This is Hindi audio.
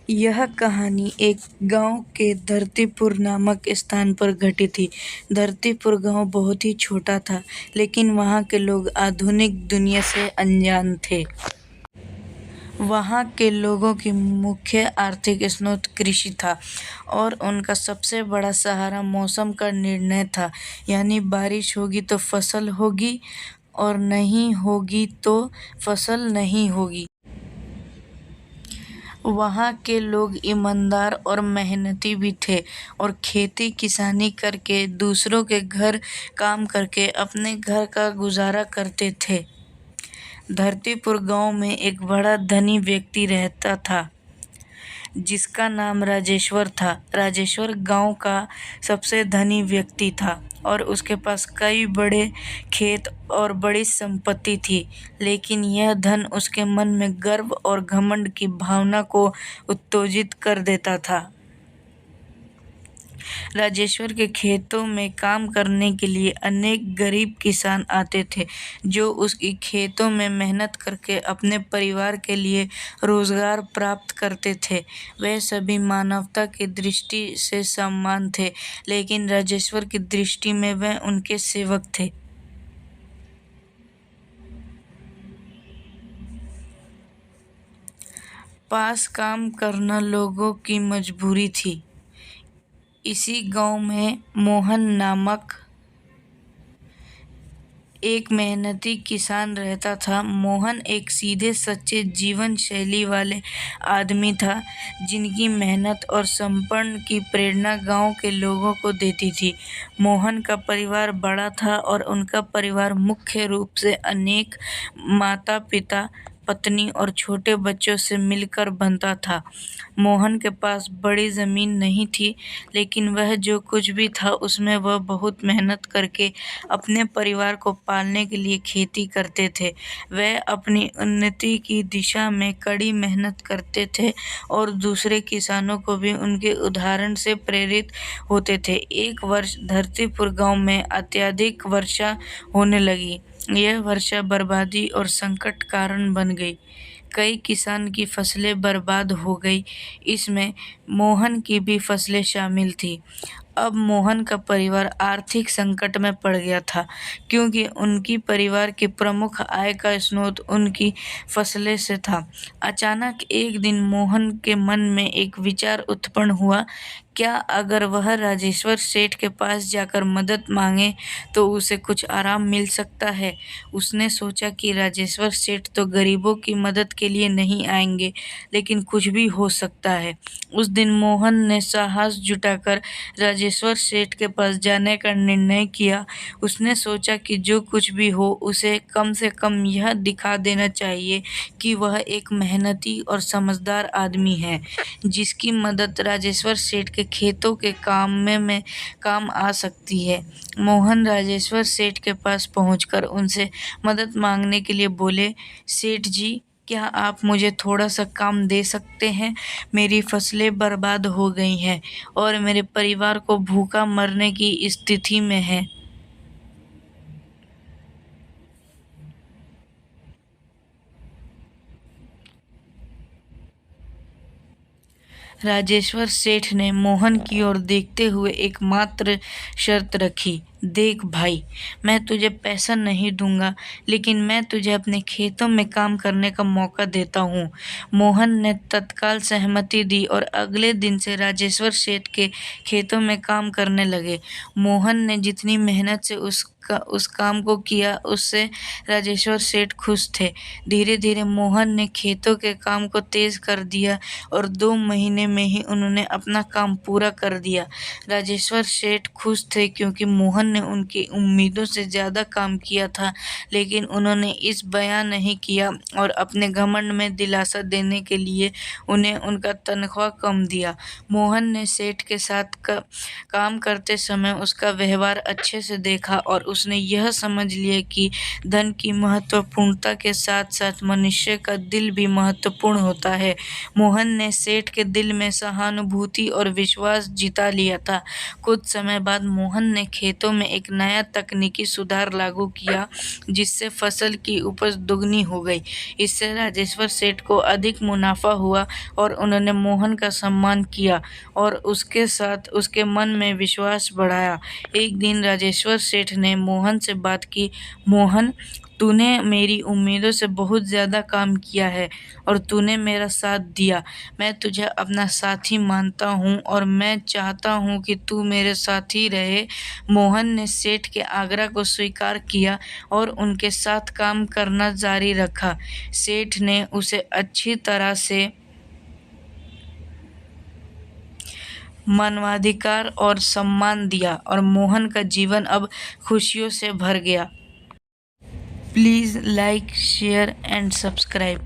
यह कहानी एक गांव के धरतीपुर नामक स्थान पर घटी थी। धरतीपुर गांव बहुत ही छोटा था, लेकिन वहां के लोग आधुनिक दुनिया से अनजान थे। वहां के लोगों की मुख्य आर्थिक स्रोत कृषि था और उनका सबसे बड़ा सहारा मौसम का निर्णय था। यानी बारिश होगी तो फसल होगी और नहीं होगी तो फसल नहीं होगी। वहाँ के लोग ईमानदार और मेहनती भी थे और खेती किसानी करके दूसरों के घर काम करके अपने घर का गुजारा करते थे। धरतीपुर गांव में एक बड़ा धनी व्यक्ति रहता था जिसका नाम राजेश्वर था। राजेश्वर गांव का सबसे धनी व्यक्ति था और उसके पास कई बड़े खेत और बड़ी संपत्ति थी, लेकिन यह धन उसके मन में गर्व और घमंड की भावना को उत्तेजित कर देता था। राजेश्वर के खेतों में काम करने के लिए अनेक गरीब किसान आते थे, जो उसकी खेतों में मेहनत करके अपने परिवार के लिए रोजगार प्राप्त करते थे। वे सभी मानवता की दृष्टि से समान थे, लेकिन राजेश्वर की दृष्टि में वे उनके सेवक थे। पास काम करना लोगों की मजबूरी थी। इसी गांव में मोहन नामक एक मेहनती किसान रहता था। मोहन एक सीधे सच्चे जीवन शैली वाले आदमी था, जिनकी मेहनत और समर्पण की प्रेरणा गांव के लोगों को देती थी। मोहन का परिवार बड़ा था और उनका परिवार मुख्य रूप से अनेक माता पिता, पत्नी और छोटे बच्चों से मिलकर बनता था। मोहन के पास बड़ी जमीन नहीं थी, लेकिन वह जो कुछ भी था उसमें वह बहुत मेहनत करके अपने परिवार को पालने के लिए खेती करते थे। वह अपनी उन्नति की दिशा में कड़ी मेहनत करते थे और दूसरे किसानों को भी उनके उदाहरण से प्रेरित होते थे। एक वर्ष धरतीपुर गांव में अत्यधिक वर्षा होने लगी। यह वर्षा बर्बादी और संकट कारण बन गई। कई किसान की फसलें बर्बाद हो गई। इसमें मोहन की भी फसलें शामिल थी। अब मोहन का परिवार आर्थिक संकट में पड़ गया था, क्योंकि उनकी परिवार की प्रमुख आय का स्रोत उनकी फसलें से था। अचानक एक दिन मोहन के मन में एक विचार उत्पन्न हुआ। क्या अगर वह राजेश्वर सेठ के पास जाकर मदद मांगे तो उसे कुछ आराम मिल सकता है। उसने सोचा कि राजेश्वर सेठ तो गरीबों की मदद के लिए नहीं आएंगे, लेकिन कुछ भी हो सकता है। उस दिन मोहन ने साहस जुटाकर राजेश्वर सेठ के पास जाने का निर्णय किया। उसने सोचा कि जो कुछ भी हो उसे कम से कम यह दिखा देना चाहिए कि वह एक मेहनती और समझदार आदमी है, जिसकी मदद राजेश्वर सेठ के खेतों के काम आ सकती है। मोहन राजेश्वर सेठ के पास पहुंचकर उनसे मदद मांगने के लिए बोले, सेठ जी, क्या आप मुझे थोड़ा सा काम दे सकते हैं? मेरी फसलें बर्बाद हो गई हैं और मेरे परिवार को भूखा मरने की स्थिति में है। राजेश्वर सेठ ने मोहन की ओर देखते हुए एकमात्र शर्त रखी। देख भाई, मैं तुझे पैसा नहीं दूंगा, लेकिन मैं तुझे अपने खेतों में काम करने का मौका देता हूँ। मोहन ने तत्काल सहमति दी और अगले दिन से राजेश्वर सेठ के खेतों में काम करने लगे। मोहन ने जितनी मेहनत से उस काम को किया, उससे राजेश्वर सेठ खुश थे। धीरे धीरे मोहन ने खेतों के काम को तेज कर दिया और 2 महीने में ही उन्होंने अपना काम पूरा कर दिया। राजेश्वर सेठ खुश थे क्योंकि मोहन ने उनकी उम्मीदों से ज्यादा काम किया था, लेकिन उन्होंने इस बयान नहीं किया और अपने घमंड में दिलासा देने के लिए उन्हें उनका तनख्वाह कम दिया। मोहन ने सेठ के साथ काम करते समय उसका व्यवहार अच्छे से देखा और उसने यह समझ लिया कि धन की महत्वपूर्णता के साथ साथ मनुष्य का दिल भी महत्वपूर्ण होता है। मोहन ने सेठ के दिल में सहानुभूति और विश्वास जिता लिया था। कुछ समय बाद मोहन ने खेतों में में एक नया तकनीकी सुधार लागू किया जिससे फसल की उपज दोगुनी हो गई। इससे राजेश्वर सेठ को अधिक मुनाफा हुआ और उन्होंने मोहन का सम्मान किया और उसके साथ उसके मन में विश्वास बढ़ाया। एक दिन राजेश्वर सेठ ने मोहन से बात की, मोहन, तूने मेरी उम्मीदों से बहुत ज़्यादा काम किया है और तूने मेरा साथ दिया। मैं तुझे अपना साथी मानता हूँ और मैं चाहता हूँ कि तू मेरे साथ ही रहे। मोहन ने सेठ के आग्रह को स्वीकार किया और उनके साथ काम करना जारी रखा। सेठ ने उसे अच्छी तरह से मानवाधिकार और सम्मान दिया और मोहन का जीवन अब खुशियों से भर गया। Please like, share and subscribe.